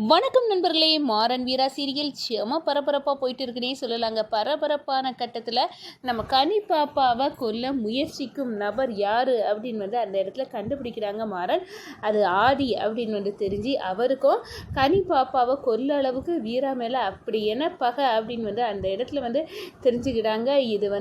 வணக்கம் நண்பர்களே. மாறன் வீரா சீரியல் செம பரபரப்பாக போயிட்டு இருக்குன்னே சொல்லலாங்க. பரபரப்பான கட்டத்தில் நம்ம கனி பாப்பாவை கொல்ல முயற்சிக்கும் நபர் யார் அப்படின்னு அந்த இடத்துல கண்டுபிடிக்கிறாங்க மாறன். அது ஆதி அப்படின்னு தெரிஞ்சு அவருக்கும் கனி பாப்பாவை கொல்ல அளவுக்கு வீரா மேலே அப்படி என்ன பகை அப்படின்னு அந்த இடத்துல தெரிஞ்சுக்கிட்டாங்க. இது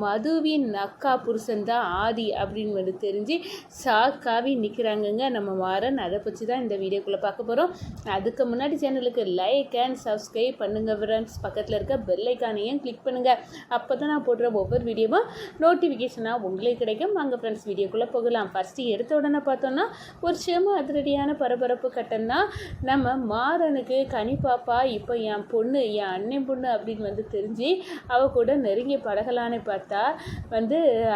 மதுவின் அக்கா புருஷன் தான் ஆதி அப்படின்னு தெரிஞ்சு ஷாக்காவி நிற்கிறாங்கங்க நம்ம மாறன். அதை பற்றி தான் இந்த வீடியோக்குள்ளே பார்க்க போகிறோம். அதுக்கு முன்னாடி சேனலுக்கு லைக் அண்ட் சப்ஸ்கிரைப் பண்ணுங்கள் ஃப்ரெண்ட்ஸ். பக்கத்தில் இருக்க பெல் ஐக்கானையும் கிளிக் பண்ணுங்கள். அப்போ தான் நான் போடுற ஒவ்வொரு வீடியோவும் நோட்டிஃபிகேஷனாக உங்களுக்கு கிடைக்கும். வாங்க ஃப்ரெண்ட்ஸ் வீடியோக்குள்ளே போகலாம். ஃபஸ்ட்டு எடுத்த உடனே பார்த்தோன்னா ஒரு செம அதிரடியான பரபரப்பு கட்டம்னா நம்ம மாறனுக்கு கனி பாப்பா இப்போ என் பொண்ணு, என் அண்ணன் பொண்ணு அப்படின்னு தெரிஞ்சு அவள் கூட நெருங்கி பழகலான்னு பார்த்தா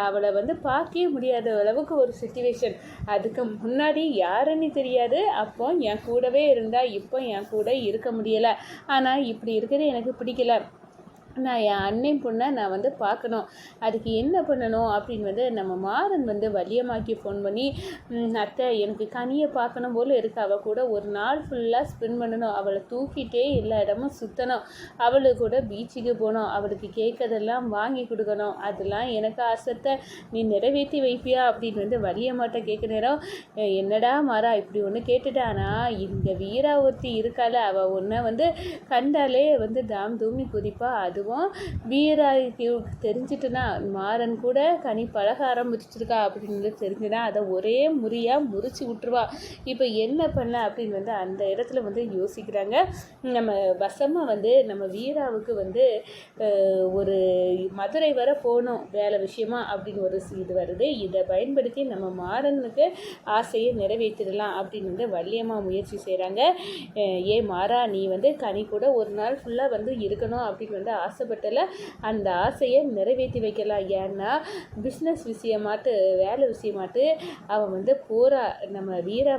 அவளை பார்க்கவே முடியாத அளவுக்கு ஒரு சிச்சுவேஷன். அதுக்கு முன்னாடி யாருன்னு தெரியாது. அப்போ என் கூடவே இருந்தால் இப்போ என் கூட இருக்க முடியலை. ஆனால் இப்படி இருக்கிறது எனக்கு பிடிக்கல. நான் என் அண்ணன் பொண்ணை நான் பார்க்கணும். அதுக்கு என்ன பண்ணணும் அப்படின்னு நம்ம மாறன் வலியம்மாக்கி ஃபோன் பண்ணி, அத்தை எனக்கு கனியை பார்க்கணும் போல் இருக்கு. அவள் கூட ஒரு நாள் ஃபுல்லாக ஸ்பெண்ட் பண்ணணும். அவளை தூக்கிட்டே எல்லா இடமும் சுற்றணும். அவளுக்கு கூட பீச்சுக்கு போகணும். அவளுக்கு கேட்கறதெல்லாம் வாங்கி கொடுக்கணும். அதெல்லாம் எனக்கு ஆசத்தை. நீ நிறைவேற்றி வைப்பியா அப்படின்னு வலியம்மாட்ட கேட்க நேரம், என்னடா மாறா இப்படி ஒன்று கேட்டுட்டானா, இந்த வீரா ஒருத்தி இருக்கால, அவள் ஒன்றை கண்டாலே தாம் தூமி குதிப்பா. அது வீராக்கு தெரிஞ்சிட்டுனா மாறன் கூட கனி பழக ஆரம்பிச்சிருக்கா அப்படின்னு தெரிஞ்சுனா அதை ஒரே முறியாக முறிச்சு விட்டுருவா. இப்போ என்ன பண்ண அப்படின்னு அந்த இடத்துல யோசிக்கிறாங்க. நம்ம வசமாக நம்ம வீராவுக்கு ஒரு மதுரை வர போகணும் வேலை விஷயமா அப்படின்னு ஒரு இது வருது. இதை பயன்படுத்தி நம்ம மாறனுக்கு ஆசையை நிறைவேற்றிடலாம் அப்படின்னு வள்ளியம்மா முயற்சி செய்கிறாங்க. மாறா நீ கனி கூட ஒரு நாள் ஃபுல்லாக இருக்கணும் அப்படின்னு ஆசைப்பட்டல, அந்த ஆசையை நிறைவேற்றி வைக்கலாம். ஏன்னா பிஸ்னஸ் விஷயமாட்டு வேலை விஷயமாட்டு அவள் போகிறா. நம்ம வீரா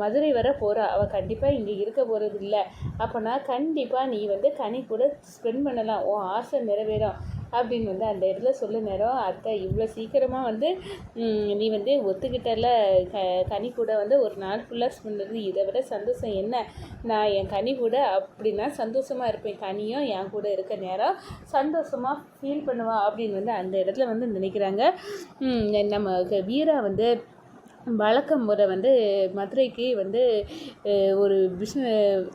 மதுரை வர போகிறா. அவள் கண்டிப்பாக இங்கே இருக்க போகிறது இல்லை. அப்போனா கண்டிப்பாக நீ கனி கூட ஸ்பெண்ட் பண்ணலாம். உன் ஆசை நிறைவேறும் அப்படின்னு அந்த இடத்துல சொல்ல நேரம், அத்தை இவ்வளோ சீக்கிரமாக நீ ஒத்துக்கிட்டல கனி கூட ஒரு நாள் ஃபுல்லாக ஸ்பெண்ட் பண்ணுறது, இதை விட சந்தோஷம் என்ன? நான் என் கனி கூட அப்படின்னா சந்தோஷமாக இருப்பேன். கனியும் என் கூட இருக்க நேரம் சந்தோஷமாக ஃபீல் பண்ணுவா அப்படின்னு அந்த இடத்துல நினைக்கிறாங்க. நம்ம வீரா வழக்கம் முறை மதுரைக்கு ஒரு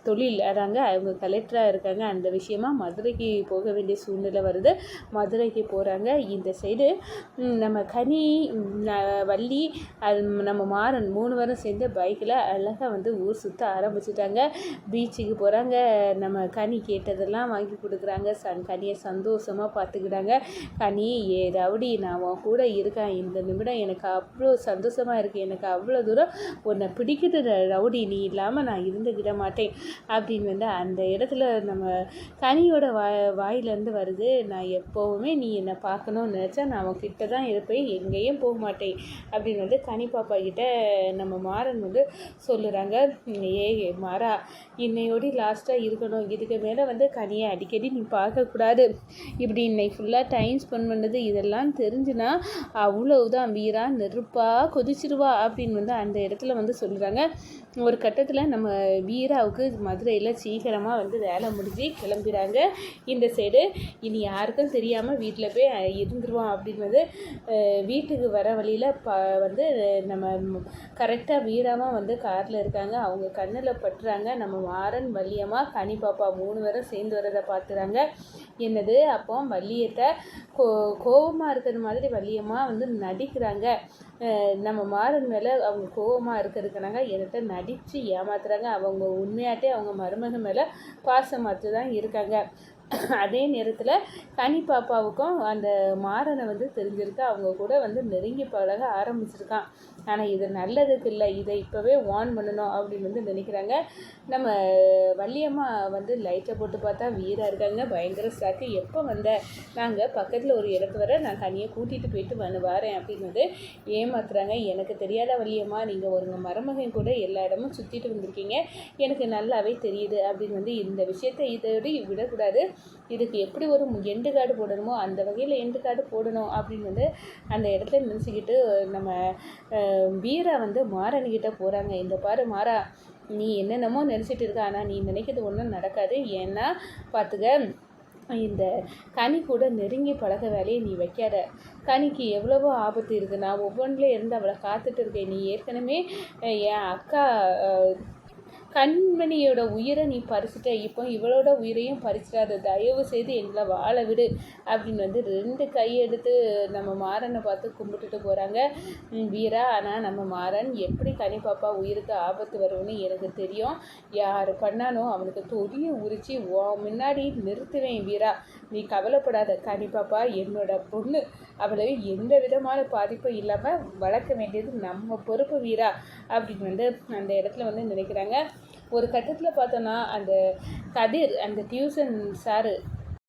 தொழில் அதாங்க. அவங்க கலெக்டராக இருக்காங்க. அந்த விஷயமா மதுரைக்கு போக வேண்டிய சூழ்நிலை வருது. மதுரைக்கு போகிறாங்க. இந்த சைடு நம்ம கனி, வள்ளி, அது நம்ம மாறன் 3 பேரும் சேர்ந்து பைக்கில் அழகாக ஊர் சுற்ற ஆரம்பிச்சிட்டாங்க. பீச்சுக்கு போகிறாங்க. நம்ம கனி கேட்டதெல்லாம் வாங்கி கொடுக்குறாங்க. கனியை சந்தோஷமாக பார்த்துக்கிட்டாங்க. கனி ரவுடி நான் உன் கூட இருக்கேன். இந்த நிமிடம் எனக்கு அவ்வளோ சந்தோஷமாக இருக்குது. எனக்கு அவ்வளோ தூரம் உன்னை பிடிக்குது ரவுடி. நீ இல்லாமல் நான் இருந்துக்கிட மாட்டேன் அப்படின்னு அந்த இடத்துல நம்ம கனியோட வாயிலேருந்து வருது. நான் எப்போவுமே நீ என்னை பார்க்கணும்னு நினச்சா நான் அவன்கிட்ட தான் இருப்பேன், எங்கேயும் போக மாட்டேன் அப்படின்னு கனி பாப்பா கிட்ட நம்ம மாறன் சொல்லுறாங்க. மாறா இன்னையோடி லாஸ்ட்டாக இருக்கணும். இதுக்கு மேலே கனியை அடிக்கடி நீ பார்க்கக்கூடாது. இப்படி இன்னைக்கு ஃபுல்லாக டைம் ஸ்பெண்ட் பண்ணது இதெல்லாம் தெரிஞ்சுனா அவ்வளவுதான், வீரா நெருப்பாக கொதிச்சிருவா அப்படின்னு அந்த இடத்துல சொல்கிறாங்க. ஒரு கட்டத்தில் நம்ம வீராவுக்கு மதுரையில் சீக்கிரமாக வேலை முடிஞ்சு கிளம்பிடுறாங்க. இந்த சைடு இனி யாருக்கும் தெரியாமல் வீட்டில் போய் இருந்துருவான் அப்படின்னு வீட்டுக்கு வர வழியில் நம்ம கரெக்டாக வீராமாக காரில் இருக்காங்க. அவங்க கண்ணில் பட்டுறாங்க. நம்ம மாறன், வள்ளியம்மா, கனி பாப்பா 3 பேரும் சேர்ந்து வரதை பார்த்துறாங்க. என்னது அப்போ வள்ளியத்தை கோபமாக இருக்கிற மாதிரி வள்ளியம்மா நடிக்கிறாங்க. நம்ம மாறன் மேலே அவங்க கோபமாக இருக்கிறதுக்குனாங்க என்கிட்ட நடித்து ஏமாத்துறாங்க. அவங்க உண்மையாட்டே அவங்க மருமக மேலே பாசமாத்து தான் இருக்காங்க. அதே நேரத்தில் கனி பாப்பாவுக்கும் அந்த மாறனை தெரிஞ்சிருக்கு. அவங்க கூட நெருங்கி பழக ஆரம்பிச்சிருக்கான். ஆனால் இது நல்லதுக்கு இல்லை. இதை இப்போவே வார்ன் பண்ணணும் அப்படின்னு நினைக்கிறாங்க. நம்ம வள்ளியம்மா லைட்டை போட்டு பார்த்தா வீராக இருக்காங்க. பயங்கர சாக்கு. எப்போ நாங்கள் பக்கத்தில் ஒரு இடத்து வர நான் கனியை கூட்டிகிட்டு போயிட்டு வரேன் அப்படின்னு ஏமாத்துறாங்க. எனக்கு தெரியாத வள்ளியம்மா, நீங்கள் ஒரு மருமகன் கூட எல்லா இடமும் சுற்றிட்டு வந்திருக்கீங்க, எனக்கு நல்லாவே தெரியுது அப்படின்னு இந்த விஷயத்தை இதோடு விடக்கூடாது. இதுக்கு எப்படி ஒரு எண்டு கார்டு போடணுமோ அந்த வகையில் எண்டு கார்டு போடணும் அப்படின்னு அந்த இடத்துல நினச்சிக்கிட்டு நம்ம வீரா மாறன்கிட்ட போகிறாங்க. இந்த பாரு மாறா, நீ என்னென்னமோ நினச்சிட்டு இருக்க, ஆனால் நீ நினைக்கிறது ஒன்றும் நடக்காது. ஏன்னா பார்த்துக்க, இந்த கனி கூட நெருங்கி பழக வேலையை நீ வைக்காத. கனிக்கு எவ்வளவோ ஆபத்து இருக்குது. நான் ஒவ்வொன்றில் இருந்து அவளை காத்துட்டு இருக்கேன். நீ ஏற்கனவே என் அக்கா கண்மணியோட உயிரை நீ பறிச்சுட்ட, இப்போ இவளோட உயிரையும் பறிச்சிடாத. தயவு செய்து எங்களை வாழ விடு அப்படின்னு 2 கையெடுத்து நம்ம மாறனை பார்த்து கும்பிட்டுட்டு போகிறாங்க வீரா. ஆனால் நம்ம மாறன் எப்படி கனி பாப்பா உயிருக்கு ஆபத்து வரும்னு எனக்கு தெரியும். யார் பண்ணானோ அவனுக்கு தொடியை உரிச்சு முன்னாடி நிறுத்துவேன் வீரா. நீ கவலைப்படாத. கனி பாப்பா என்னோட பொண்ணு. அவளை எந்த விதமான பாதிப்பும் இல்லாமல் வளர்க்க வேண்டியது நம்ம பொறுப்பு வீரா அப்படின்னு அந்த இடத்துல நினைக்கிறாங்க. ஒரு கட்டத்தில் பார்த்தோன்னா அந்த கதிர், அந்த டியூஷன் சாரு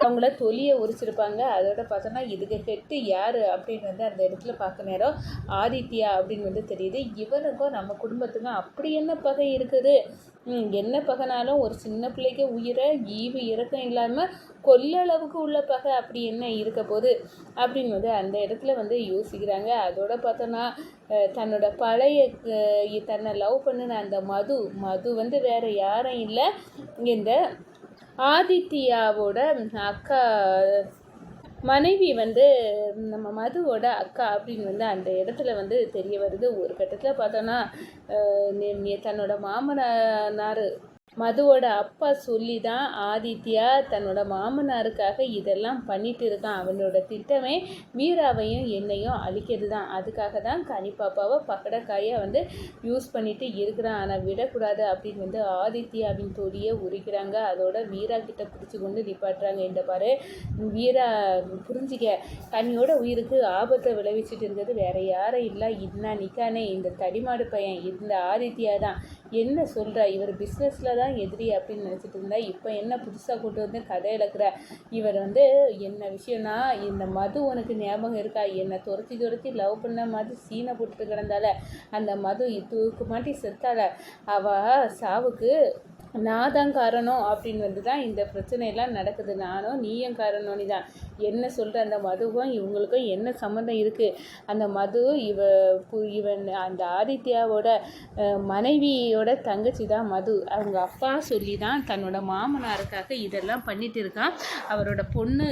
அவங்கள தொலியை உரிச்சிருப்பாங்க. அதோட பார்த்தோன்னா இதுக்கு கெட்டு யார் அப்படின்னு அந்த இடத்துல பார்க்க நேரம் ஆதித்யா அப்படின்னு தெரியுது. இவனுக்கும் நம்ம குடும்பத்துக்கும் அப்படி என்ன பகை இருக்குது? என்ன பகைனாலும் ஒரு சின்ன பிள்ளைக்கு உயிரை ஈவு இறக்கம் இல்லாமல் கொல்ல அளவுக்கு உள்ள பகை அப்படி என்ன இருக்க போகுது அப்படின்னு அந்த இடத்துல யோசிக்கிறாங்க. அதோட பார்த்தோன்னா தன்னோட பழைய தன்னை லவ் பண்ணின அந்த மது வேறு யாரும் இல்லை, இந்த ஆதித்யாவோட அக்கா மனைவி நம்ம மதுவோட அக்கா அப்படின்னு அந்த இடத்துல தெரிய வருது. ஒரு கட்டத்தில் பார்த்தோன்னா தன்னோட மாமனார் மதுவோட அப்பா சொல்லி தான் ஆதித்யா தன்னோட மாமனாருக்காக இதெல்லாம் பண்ணிட்டு இருக்கான். அவனோட திட்டமே வீராவையும் என்னையும் அழிக்கிறது தான். அதுக்காக தான் கனிப்பாப்பாவை பக்கடக்காயை யூஸ் பண்ணிட்டு இருக்கிறான். ஆனால் விடக்கூடாது அப்படின்னு ஆதித்யாவின் தொடியை உரிக்கிறாங்க. அதோட வீரா கிட்ட பிடிச்சி கொண்டு நிப்பாட்டுறாங்க. இந்த பாரு வீரா, புரிஞ்சிக்க, கனியோட உயிருக்கு ஆபத்தை விளைவிச்சிட்டு இருக்கிறது வேற யாரும் இல்லை, இன்னா நிக்கானே இந்த தடிமாடு பையன் இந்த ஆதித்யா தான். என்ன சொல்கிற? இவர் பிஸ்னஸில் தான் எதிரி அப்படின்னு நினச்சிட்டு இருந்தா, இப்போ என்ன புதுசாக கொண்டு கதை இழக்கிற? இவர் என்ன விஷயம்னா, இந்த மது உனக்கு ஞாபகம் இருக்கா? என்னை துரத்தி லவ் பண்ண மாதிரி சீனை போட்டுட்டு கிடந்தால அந்த மது தூக்கு மாட்டி செத்தால, அவள் சாவுக்கு நான் தான் காரணம் அப்படின்னு தான் இந்த பிரச்சனையெல்லாம் நடக்குது. நானும் நீயும் காரணம்னு தான். என்ன சொல்கிற? அந்த மதுவும் இவங்களுக்கும் என்ன சம்மந்தம் இருக்குது? அந்த மது இவன் அந்த ஆதித்யாவோட மனைவியோட தங்கச்சி தான் மது. அவங்க அப்பா சொல்லி தான் தன்னோட மாமனாருக்காக இதெல்லாம் பண்ணிட்டு இருக்கான். அவரோட பொண்ணு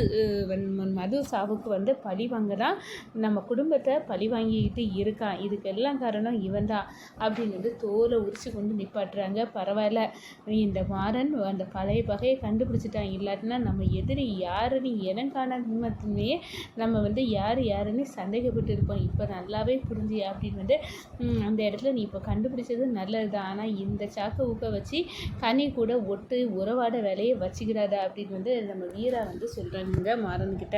மது சாவுக்கு பழி வாங்க தான் நம்ம குடும்பத்தை பழி வாங்கிக்கிட்டு இருக்கான். இதுக்கெல்லாம் காரணம் இவன் தான் அப்படின்னு தோலை உரிச்சு கொண்டு நிப்பாட்டுறாங்க. பரவாயில்ல, இந்த மாறன் அந்த பழைய பகையை கண்டுபிடிச்சிட்டான். இல்லாட்டினா நம்ம எதிரி யாருன்னு எனக்கான மட்டுமே நம்ம யாருன்னு சந்தேகப்பட்டு இருப்போம். இப்போ நல்லாவே புரிஞ்சு அப்படின்னு அந்த இடத்துல நீ இப்போ கண்டுபிடிச்சது நல்லது தான். ஆனால் இந்த சாக்க ஊக்க வச்சு கனி கூட ஒட்டு உறவாட வேலையை வச்சுக்கிறாத அப்படின்னு நம்ம வீரா சொல்கிறாங்க மாறன்கிட்ட.